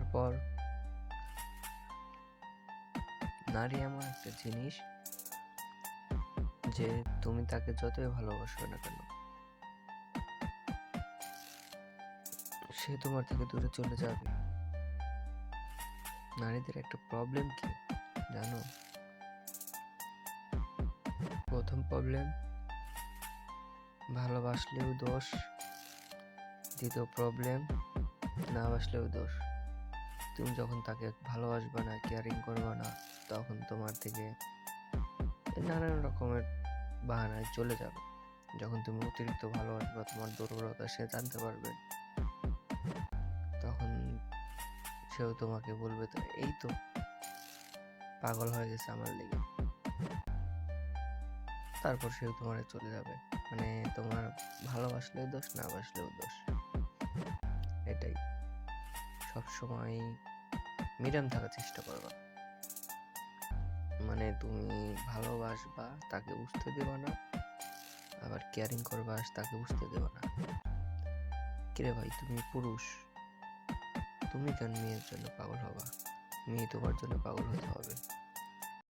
তারপর নারী এমন একটা জিনিস যে তুমি তাকে যতই ভালোবাসো না কেন, সে তোমার থেকে দূরে চলে যাবে। নারীদের একটা প্রবলেম কি জানো? প্রথম প্রবলেম, ভালোবাসলেও দোষ। দ্বিতীয় প্রবলেম, না বাসলেও দোষ। তুমি যখন তাকে ভালোবাসবে না, কেয়ারিং করবে না, তখন তোমার থেকে নানান রকমের বাহানায় চলে যাবে। যখন তুমি অতিরিক্ত ভালোবাসবে, তোমার দুর্বলতা সে জানতে পারবে, তখন সেও তোমাকে বলবে তো এই তো পাগল হয়ে গেছে আমার লেগে। তারপর সেও তোমার চলে যাবে। মানে তোমার ভালোবাসলেও দোষ, না বাসলেও দোষ। এটাই, সবসময় মিডিয়াম থাকার চেষ্টা করবা। মানে তুমি ভালোবাসবা, তাকে বুঝতে দেবা না, আবার কেয়ারিং করবা, তাকে বুঝতে দেবা না। কিরে ভাই, তুমি পুরুষ, তুমি কেন মেয়ের জন্য পাগল হবা? মেয়ে তোমার জন্য পাগল হতে হবে?